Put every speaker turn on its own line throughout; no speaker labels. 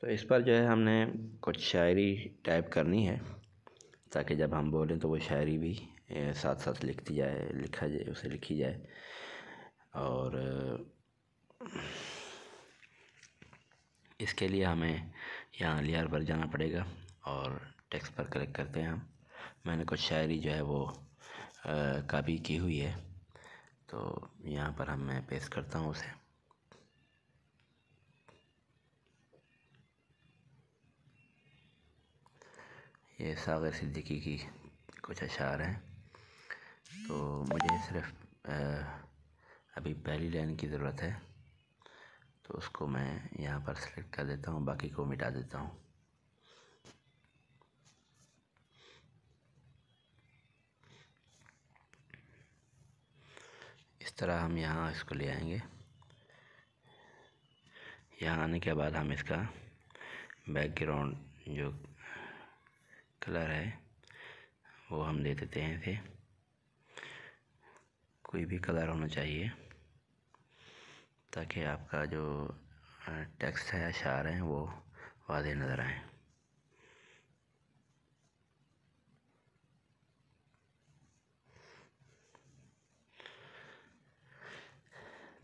तो इस पर जो है हमने कुछ शायरी टाइप करनी है, ताकि जब हम बोलें तो वो शायरी भी साथ साथ लिखा जाए, उसे लिखी जाए। और इसके लिए हमें यहाँ लेयर पर जाना पड़ेगा और टेक्स्ट पर क्लिक करते हैं हम। मैंने कुछ शायरी जो है वो कॉपी की हुई है, तो यहाँ पर मैं पेस्ट करता हूँ उसे। ये सागर सिद्दीकी की कुछ अशार हैं, तो मुझे सिर्फ अभी पहली लाइन की ज़रूरत है, तो उसको मैं यहाँ पर सेलेक्ट कर देता हूँ, बाकी को मिटा देता हूँ। इस तरह हम यहाँ इसको ले आएंगे। यहाँ आने के बाद हम इसका बैकग्राउंड जो कलर है वो हम दे देते हैं इसे। कोई भी कलर होना चाहिए ताकि आपका जो टेक्स्ट है, अशार हैं, वो वाज़ेह नज़र आए।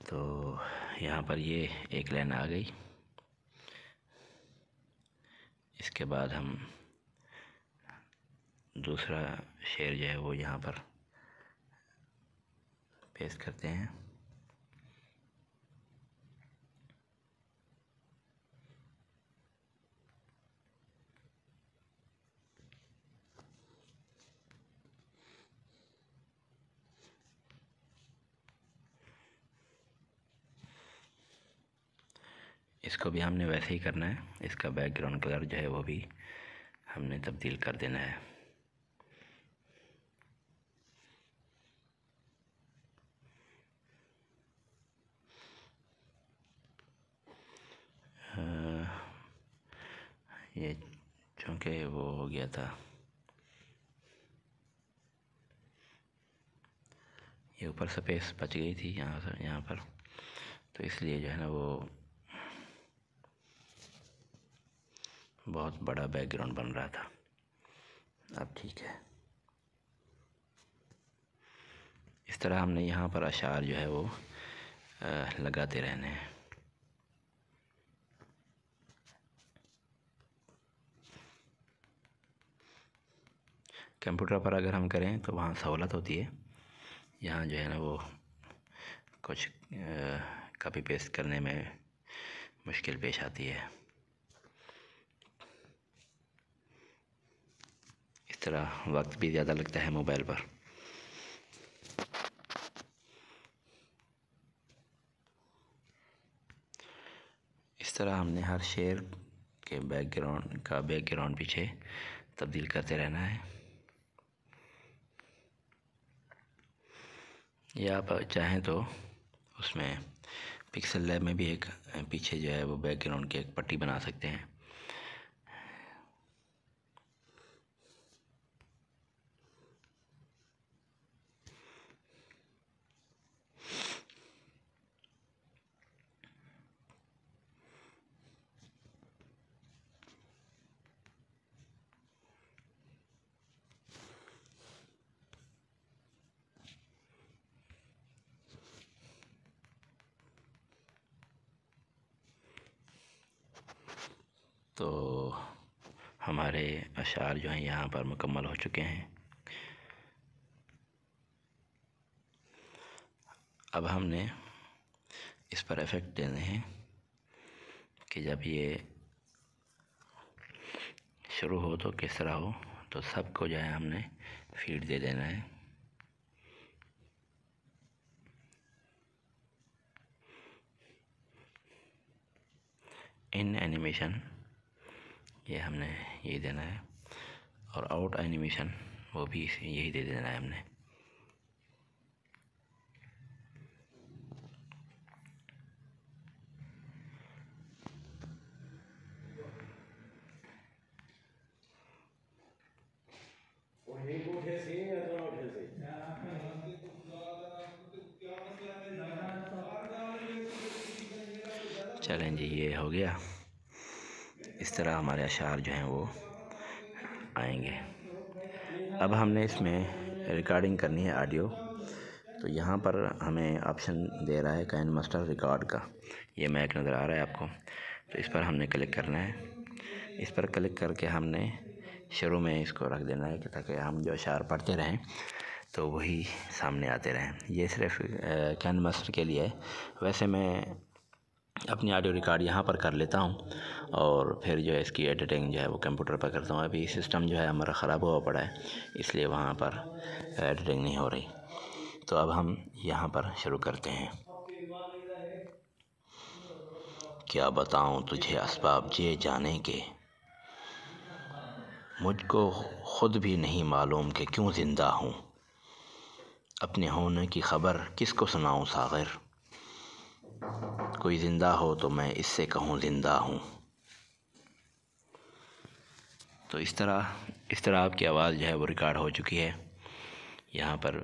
तो यहाँ पर ये एक लाइन आ गई। इसके बाद हम दूसरा शेर जो है वो यहाँ पर पेस्ट करते हैं। इसको भी हमने वैसे ही करना है। इसका बैकग्राउंड कलर जो है वो भी हमने तब्दील कर देना है। ये चूँकि वो हो गया था, ये ऊपर स्पेस बच गई थी यहाँ पर, तो इसलिए जो है ना वो बहुत बड़ा बैकग्राउंड बन रहा था। अब ठीक है। इस तरह हमने यहाँ पर अशार जो है वो लगाते रहने हैं। कंप्यूटर पर अगर हम करें तो वहाँ सहूलत होती है, यहाँ जो है ना वो कुछ कॉपी पेस्ट करने में मुश्किल पेश आती है। इस तरह वक्त भी ज़्यादा लगता है मोबाइल पर। इस तरह हमने हर शेर के बैकग्राउंड पीछे तब्दील करते रहना है। या आप चाहें तो उसमें पिक्सल लैब में भी एक पीछे जो है वो बैकग्राउंड की एक पट्टी बना सकते हैं। तो हमारे अशार जो हैं यहाँ पर मुकम्मल हो चुके हैं। अब हमने इस पर इफ़ेक्ट देने हैं कि जब ये शुरू हो तो किस तरह हो, तो सबको जो है हमने फीड दे देना है। इन एनिमेशन ये हमने यही देना है, और आउट एनिमेशन वो भी यही दे देना है हमने। चलें जी, ये हो गया। इस तरह हमारे अशार जो हैं वो आएंगे। अब हमने इसमें रिकॉर्डिंग करनी है ऑडियो, तो यहाँ पर हमें ऑप्शन दे रहा है काइन मास्टर रिकॉर्ड का, ये मैक नज़र आ रहा है आपको। तो इस पर हमने क्लिक करना है। इस पर क्लिक करके हमने शुरू में इसको रख देना है कि ताकि हम जो अशार पढ़ते रहें तो वही सामने आते रहें। ये सिर्फ काइन मास्टर के लिए है। वैसे मैं अपनी ऑडियो रिकॉर्ड यहाँ पर कर लेता हूँ और फिर जो है इसकी एडिटिंग जो है वो कंप्यूटर पर करता हूँ। अभी सिस्टम जो है हमारा ख़राब हुआ पड़ा है, इसलिए वहाँ पर एडिटिंग नहीं हो रही। तो अब हम यहाँ पर शुरू करते हैं। क्या बताऊँ तुझे असबाब ये जाने के, मुझको खुद भी नहीं मालूम कि क्यों ज़िंदा हूँ। अपने होने की ख़बर किसको सुनाऊँ साग़िर, कोई ज़िंदा हो तो मैं इससे कहूँ ज़िंदा हूँ। तो इस तरह आपकी आवाज़ जो है वो रिकॉर्ड हो चुकी है। यहाँ पर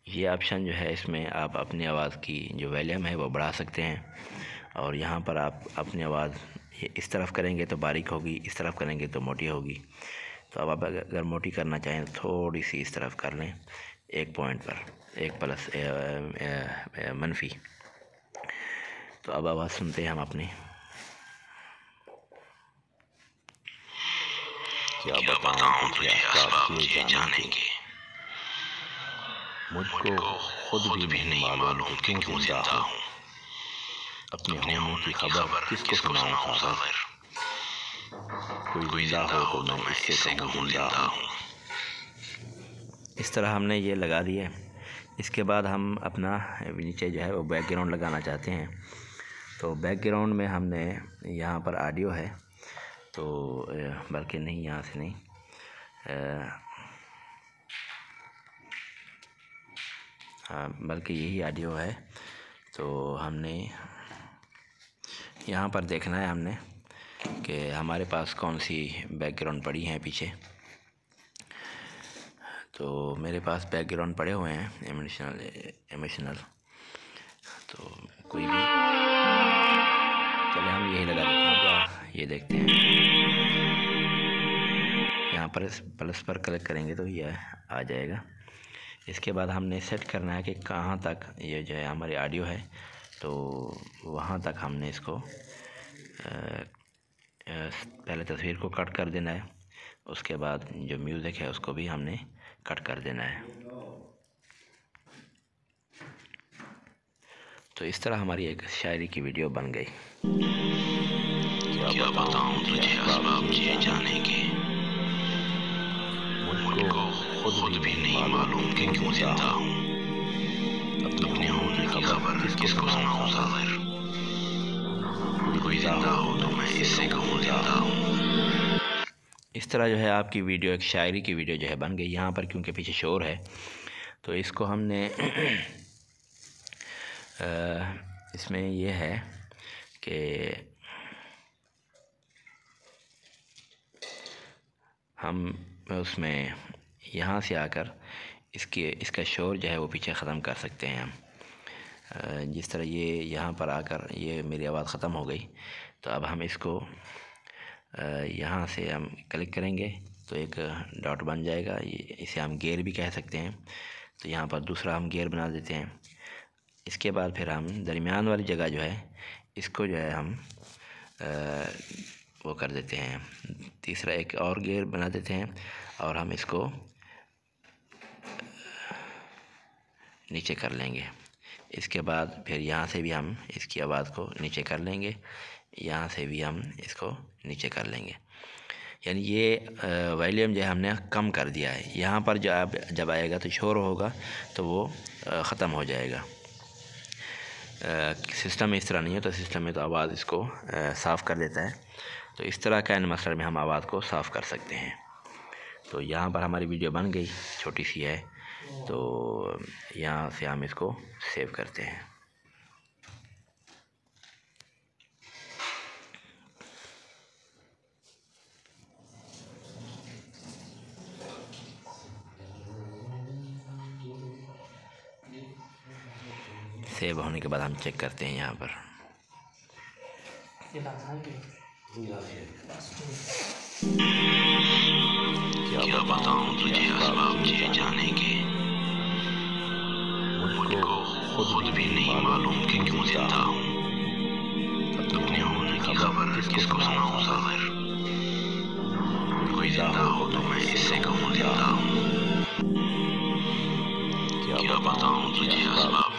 ये ऑप्शन जो है, इसमें आप अपनी आवाज़ की जो वॉल्यूम है वो बढ़ा सकते हैं। और यहाँ पर आप अपनी आवाज़ इस तरफ करेंगे तो बारीक होगी, इस तरफ करेंगे तो मोटी होगी। तो अब आप अगर मोटी करना चाहें तो थोड़ी सी इस तरफ कर लें, एक पॉइंट पर, एक प्लस मनफी। तो अब आवाज़ सुनते हैं हम अपनी। क्या बताऊं तुझे असबाब ये जाने के, मुझको खुद भी नहीं मालूम कि क्यों ज़िंदा हूँ। अपने होने की खबर किसको सुनाऊं साग़िर, कोई ज़िंदा हो तो मैं इससे कहूँ ज़िंदा हूँ। इस तरह हमने ये लगा दिया। इसके बाद हम अपना नीचे जो है वो बैकग्राउंड लगाना चाहते हैं। तो बैकग्राउंड में हमने यहाँ पर ऑडियो है, तो बल्कि नहीं, यहाँ से नहीं, हाँ, बल्कि यही ऑडियो है। तो हमने यहाँ पर देखना है हमने कि हमारे पास कौन सी बैकग्राउंड पड़ी हैं पीछे। तो मेरे पास बैकग्राउंड पड़े हुए हैं इमोशनल, तो कोई भी, चले हम यही लगा देते हैं क्या, ये देखते हैं। यहाँ पर प्लस पर क्लिक करेंगे तो ये आ जाएगा। इसके बाद हमने सेट करना है कि कहाँ तक ये जो है हमारी ऑडियो है, तो वहाँ तक हमने इसको पहले तस्वीर को कट कर देना है। उसके बाद जो म्यूज़िक है उसको भी हमने कट कर देना है। तो इस तरह हमारी एक शायरी की वीडियो बन गई। क्या बताऊं तुझे असबाब ये जाने के, मुझको खुद भी नहीं मालूम कि क्यों ज़िंदा हूँ। अपने होने की खबर किसको सुनाऊं साग़िर, कोई ज़िंदा हो तो मैं इससे कहूँ ज़िंदा हूँ। इस तरह जो है आपकी वीडियो, एक शायरी की वीडियो जो है बन गई। यहाँ पर क्योंकि पीछे शोर है तो इसको हमने इसमें ये है कि हम उसमें यहाँ से आकर इसका शोर जो है वो पीछे ख़त्म कर सकते हैं हम। जिस तरह ये यहाँ पर आकर ये मेरी आवाज़ ख़त्म हो गई, तो अब हम इसको यहाँ से हम क्लिक करेंगे तो एक डॉट बन जाएगा। इसे हम गेयर भी कह सकते हैं। तो यहाँ पर दूसरा हम गेयर बना देते हैं। इसके बाद फिर हम दरमियान वाली जगह जो है इसको जो है हम वो कर देते हैं, तीसरा एक और गेयर बना देते हैं और हम इसको नीचे कर लेंगे। इसके बाद फिर यहाँ से भी हम इसकी आवाज़ को नीचे कर लेंगे, यहाँ से भी हम इसको नीचे कर लेंगे। यानी ये वॉल्यूम जो है हमने कम कर दिया है। यहाँ पर जब आएगा तो शोर होगा तो वो ख़त्म हो जाएगा। सिस्टम में इस तरह नहीं है, तो सिस्टम में तो आवाज़ इसको साफ़ कर देता है। तो इस तरह काइन मास्टर में हम आवाज़ को साफ़ कर सकते हैं। तो यहाँ पर हमारी वीडियो बन गई, छोटी सी है। तो यहाँ से हम इसको सेव करते हैं। सेव होने के बाद हम चेक करते हैं यहाँ पर। क्या बताऊं तुझे असबाब जिए जाने के, मुझको खुद भी नहीं मालूम कि क्यों जिंदा हूँ। अपने होने की खबर किसको सुनाऊं सागर, कोई जिंदा हो तो मैं इससे कहूँ जिंदा हूँ। क्या बताऊं तुझे असबाब।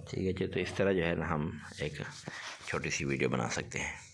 ठीक है जी, तो इस तरह जो है ना हम एक छोटी सी वीडियो बना सकते हैं।